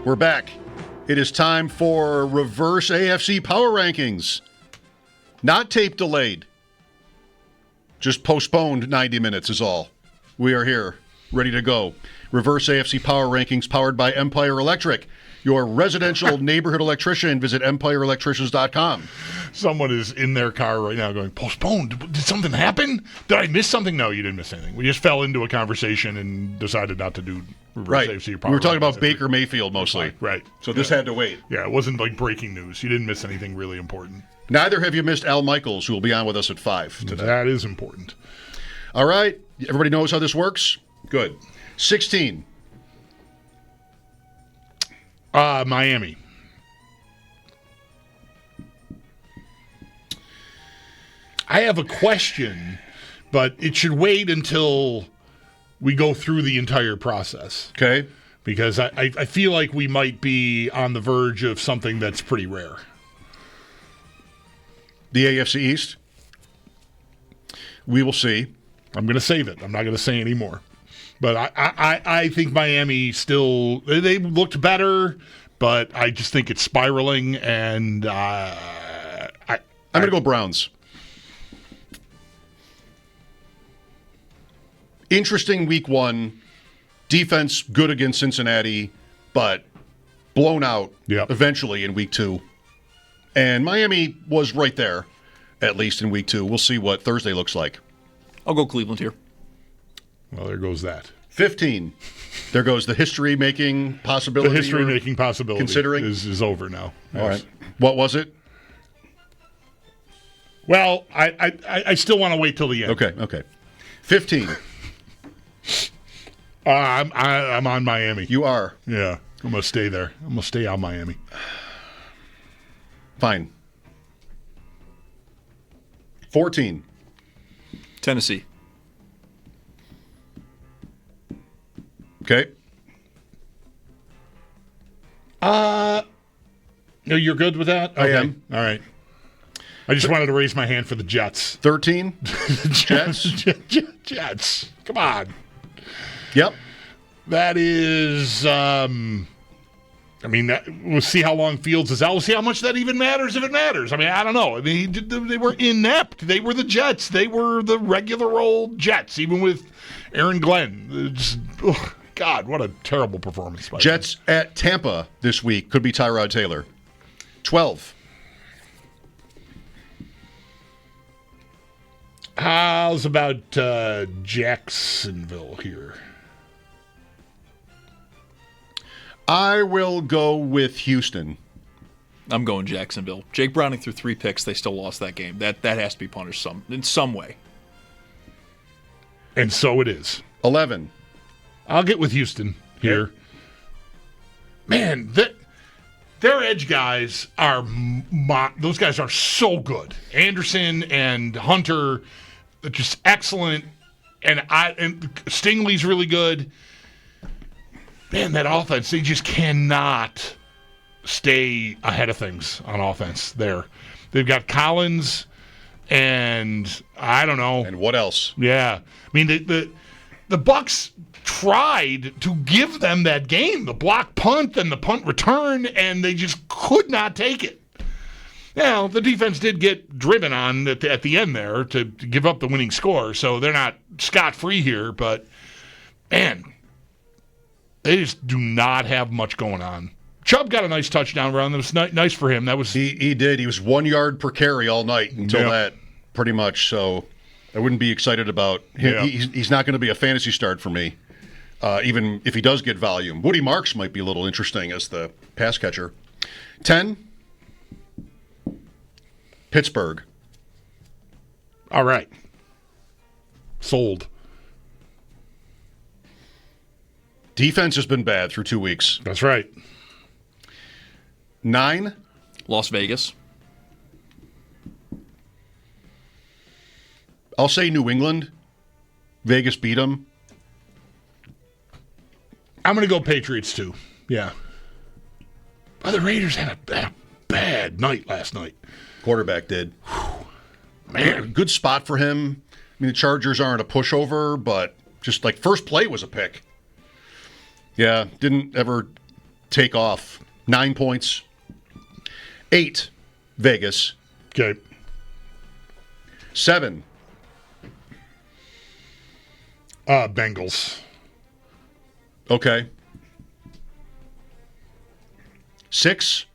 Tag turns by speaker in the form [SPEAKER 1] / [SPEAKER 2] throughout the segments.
[SPEAKER 1] We're back. It is time for reverse AFC power rankings. Not tape delayed. Just postponed 90 minutes is all. We are here, ready to go. Reverse AFC power rankings powered by Empire Electric. Your residential neighborhood electrician. Visit empireelectricians.com.
[SPEAKER 2] Someone is in their car right now going, postponed? Did something happen? Did I miss something? No, you didn't miss anything. We just fell into a conversation and decided not to do reverse AFC power.
[SPEAKER 1] We were talking about Baker Mayfield mostly.
[SPEAKER 2] Right.
[SPEAKER 1] So this had to wait.
[SPEAKER 2] Yeah, it wasn't like breaking news. You didn't miss anything really important.
[SPEAKER 1] Neither have you missed Al Michaels, who will be on with us at 5 today.
[SPEAKER 2] That is important.
[SPEAKER 1] All right. Everybody knows how this works? Good. 16.
[SPEAKER 2] Miami. I have a question, but it should wait until we go through the entire process.
[SPEAKER 1] Okay.
[SPEAKER 2] Because I feel like we might be on the verge of something that's pretty rare.
[SPEAKER 1] The AFC East? We will see.
[SPEAKER 2] I'm going to save it. I'm not going to say any more. But I think Miami still, they looked better, but I just think it's spiraling, and I'm
[SPEAKER 1] going to go Browns. Interesting week 1. Defense good against Cincinnati, but blown out eventually in week 2. And Miami was right there, at least in week 2. We'll see what Thursday looks like.
[SPEAKER 3] I'll go Cleveland here.
[SPEAKER 2] Well, there goes that.
[SPEAKER 1] 15. There goes the history-making possibility.
[SPEAKER 2] The history-making possibility
[SPEAKER 1] considering
[SPEAKER 2] is over now.
[SPEAKER 1] Yes. All right. What was it?
[SPEAKER 2] Well, I still want to wait till the end.
[SPEAKER 1] Okay. 15.
[SPEAKER 2] I'm on Miami.
[SPEAKER 1] You are?
[SPEAKER 2] Yeah. I'm going to stay there. I'm going to stay on Miami.
[SPEAKER 1] Fine. 14.
[SPEAKER 3] Tennessee.
[SPEAKER 1] Okay.
[SPEAKER 2] No, you're good with that?
[SPEAKER 1] I am.
[SPEAKER 2] All right. I just wanted to raise my hand for the Jets.
[SPEAKER 1] 13. Jets.
[SPEAKER 2] Jets. Come on.
[SPEAKER 1] Yep.
[SPEAKER 2] That is, we'll see how long Fields is out. We'll see how much that even matters if it matters. I mean, I don't know. I mean, they were inept. They were the Jets. They were the regular old Jets, even with Aaron Glenn. Just, God, what a terrible performance.
[SPEAKER 1] Jets at Tampa this week. Could be Tyrod Taylor. 12.
[SPEAKER 2] How's about Jacksonville here?
[SPEAKER 1] I will go with Houston.
[SPEAKER 3] I'm going Jacksonville. Jake Browning threw 3 picks. They still lost that game. That has to be punished in some way.
[SPEAKER 2] And so it is.
[SPEAKER 1] 11.
[SPEAKER 2] I'll get with Houston here. Okay. Man, their edge guys are those guys are so good. Anderson and Hunter, just excellent, and Stingley's really good. Man, that offense, they just cannot stay ahead of things on offense there. They've got Collins and I don't know.
[SPEAKER 1] And what else?
[SPEAKER 2] Yeah. I mean, the Bucs tried to give them that game, the block punt and the punt return, and they just could not take it. Now, the defense did get driven on at the end there to give up the winning score, so they're not scot-free here, but, man, they just do not have much going on. Chubb got a nice touchdown run. That was nice for him. That was
[SPEAKER 1] He did. He was 1 yard per carry all night until that, pretty much, so I wouldn't be excited about him. Yeah. He's not going to be a fantasy start for me. Even if he does get volume. Woody Marks might be a little interesting as the pass catcher. 10, Pittsburgh.
[SPEAKER 2] All right. Sold.
[SPEAKER 1] Defense has been bad through 2 weeks.
[SPEAKER 2] That's right.
[SPEAKER 1] 9,
[SPEAKER 3] Las Vegas.
[SPEAKER 1] I'll say New England. Vegas beat them.
[SPEAKER 2] I'm going to go Patriots, too. Yeah. But the Raiders had a bad night last night.
[SPEAKER 1] Quarterback did.
[SPEAKER 2] Man.
[SPEAKER 1] Good spot for him. I mean, the Chargers aren't a pushover, but just like first play was a pick. Yeah, didn't ever take off. 9 points. 8, Vegas.
[SPEAKER 2] Okay.
[SPEAKER 1] 7.
[SPEAKER 2] Bengals.
[SPEAKER 1] Okay. 6.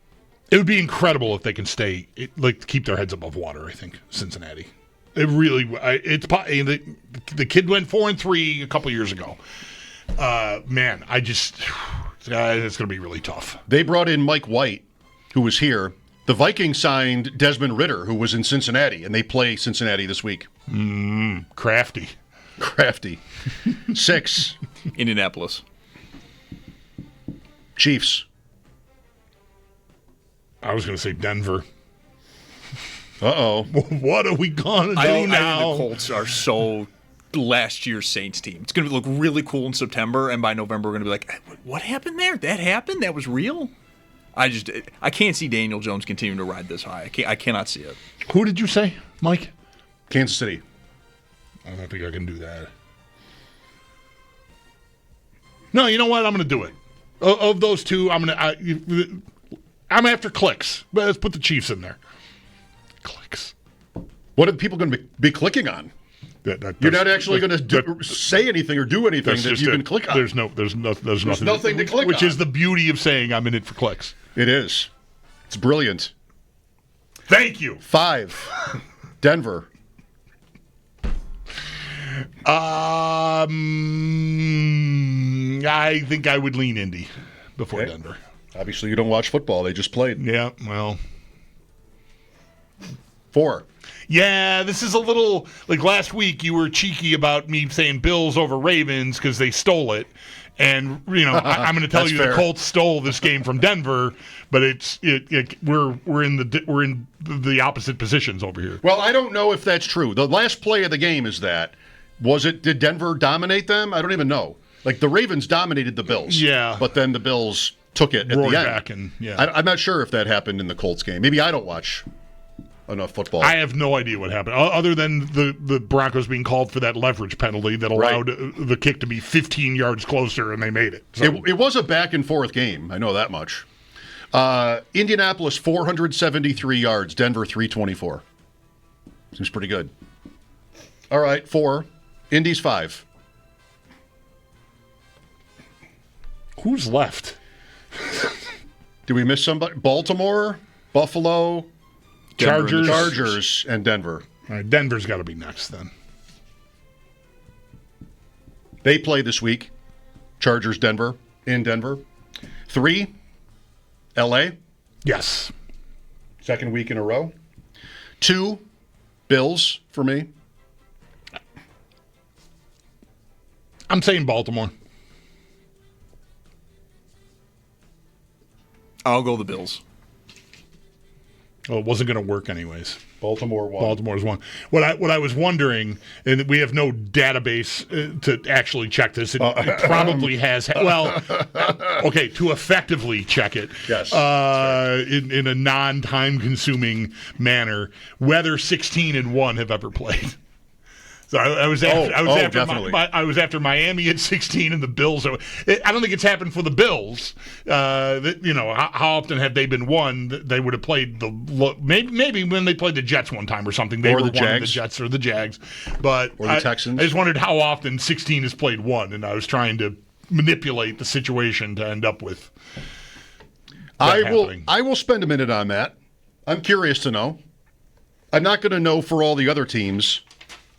[SPEAKER 2] It would be incredible if they can keep their heads above water. I think Cincinnati. It really. The kid went 4-3 a couple years ago. Man, it's going to be really tough.
[SPEAKER 1] They brought in Mike White, who was here. The Vikings signed Desmond Ridder, who was in Cincinnati, and they play Cincinnati this week.
[SPEAKER 2] Crafty.
[SPEAKER 1] 6.
[SPEAKER 3] Indianapolis.
[SPEAKER 1] Chiefs.
[SPEAKER 2] I was going to say Denver.
[SPEAKER 1] Uh-oh.
[SPEAKER 2] What are we going to do now?
[SPEAKER 3] I think the Colts are so last year's Saints team. It's going to look really cool in September, and by November we're going to be like, what happened there? That happened? That was real? I can't see Daniel Jones continuing to ride this high. I cannot see it.
[SPEAKER 2] Who did you say, Mike?
[SPEAKER 1] Kansas City.
[SPEAKER 2] I don't think I can do that. No, you know what? I'm going to do it. Of those two, I'm after clicks. But let's put the Chiefs in there. Clicks.
[SPEAKER 1] What are people going to be clicking on? You're not actually going to say anything or do anything that you can click on.
[SPEAKER 2] There's nothing
[SPEAKER 1] to click on.
[SPEAKER 2] Which is the beauty of saying I'm in it for clicks.
[SPEAKER 1] It is. It's brilliant.
[SPEAKER 2] Thank you.
[SPEAKER 1] 5. Denver.
[SPEAKER 2] I think I would lean Indy before Denver.
[SPEAKER 1] Obviously, you don't watch football. They just played.
[SPEAKER 2] Yeah, well.
[SPEAKER 1] 4.
[SPEAKER 2] Yeah, this is a little like last week you were cheeky about me saying Bills over Ravens because they stole it. And, I'm going to tell you
[SPEAKER 1] fair.
[SPEAKER 2] the Colts stole this game from Denver, but we're in the opposite positions over here.
[SPEAKER 1] Well, I don't know if that's true. The last play of the game is that. Did Denver dominate them? I don't even know. Like, the Ravens dominated the Bills.
[SPEAKER 2] Yeah.
[SPEAKER 1] But then the Bills took it at
[SPEAKER 2] Roared
[SPEAKER 1] the end.
[SPEAKER 2] back and,
[SPEAKER 1] I'm not sure if that happened in the Colts game. Maybe I don't watch enough football.
[SPEAKER 2] I have no idea what happened, other than the Broncos being called for that leverage penalty that allowed the kick to be 15 yards closer, and they made it. So.
[SPEAKER 1] It was a back-and-forth game. I know that much. Indianapolis, 473 yards. Denver, 324. Seems pretty good. All right, 4. Indy's 5.
[SPEAKER 2] Who's left?
[SPEAKER 1] Did we miss somebody? Baltimore, Buffalo, Chargers, and Denver.
[SPEAKER 2] All right, Denver's got to be next then.
[SPEAKER 1] They play this week. Chargers, Denver, in Denver. 3, L.A.
[SPEAKER 2] Yes.
[SPEAKER 1] Second week in a row. 2, Bills for me.
[SPEAKER 2] I'm saying Baltimore.
[SPEAKER 3] I'll go the Bills.
[SPEAKER 2] Well, it wasn't going to work anyways.
[SPEAKER 1] Baltimore 1.
[SPEAKER 2] Baltimore's 1. What I was wondering, and we have no database to actually check this. It probably has. Well, okay, to effectively check it.
[SPEAKER 1] Yes.
[SPEAKER 2] In a non-time-consuming manner, whether 16-1 have ever played. So I was after Miami at 16 and the Bills. I don't think it's happened for the Bills. How often have they been won? They would have played maybe when they played the Jets one time or something. They
[SPEAKER 1] or
[SPEAKER 2] were
[SPEAKER 1] the
[SPEAKER 2] one of the
[SPEAKER 1] Jags.
[SPEAKER 2] Jets or the Jags, but
[SPEAKER 1] or the Texans.
[SPEAKER 2] I just wondered how often 16 has played one, and I was trying to manipulate the situation to end up with.
[SPEAKER 1] I will spend a minute on that. I'm curious to know. I'm not going to know for all the other teams.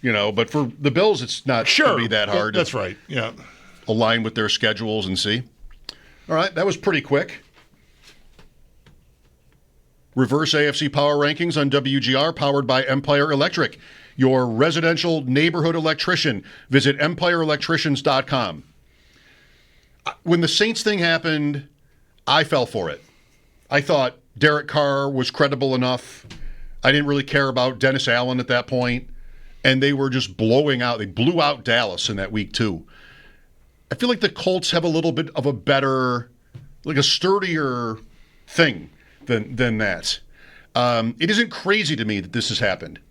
[SPEAKER 1] But for the Bills, it's not going to be that hard.
[SPEAKER 2] That's right. Yeah.
[SPEAKER 1] Align with their schedules and see. All right, that was pretty quick. Reverse AFC Power Rankings on WGR, powered by Empire Electric, your residential neighborhood electrician. Visit empireelectricians.com. When the Saints thing happened, I fell for it. I thought Derek Carr was credible enough. I didn't really care about Dennis Allen at that point. And they were just blowing out. They blew out Dallas in that week, too. I feel like the Colts have a little bit of a better, like a sturdier thing than that. It isn't crazy to me that this has happened.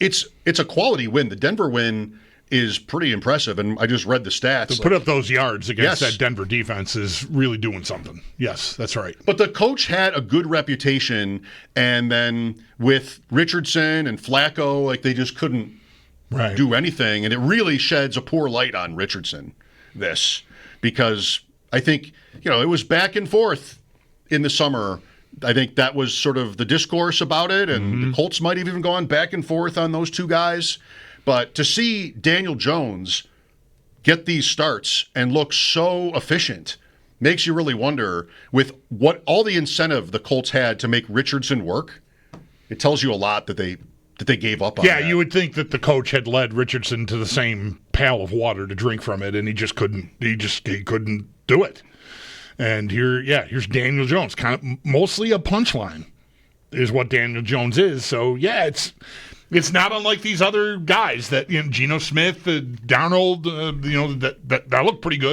[SPEAKER 1] It's a quality win. The Denver win is pretty impressive. And I just read the stats.
[SPEAKER 2] To put up those yards against
[SPEAKER 1] Yes.
[SPEAKER 2] that Denver defense is really doing something. Yes, that's right.
[SPEAKER 1] But the coach had a good reputation, and then with Richardson and Flacco, like they just couldn't do anything, and it really sheds a poor light on Richardson, because I think, it was back and forth in the summer. I think that was sort of the discourse about it, and the Colts might have even gone back and forth on those two guys. But to see Daniel Jones get these starts and look so efficient makes you really wonder, with what all the incentive the Colts had to make Richardson work, it tells you a lot that they gave up on that.
[SPEAKER 2] You would think that the coach had led Richardson to the same pail of water to drink from it, and he just couldn't. He couldn't do it. And here's Daniel Jones, kind of mostly a punchline, is what Daniel Jones is. So it's not unlike these other guys that Geno Smith, Darnold, that look pretty good.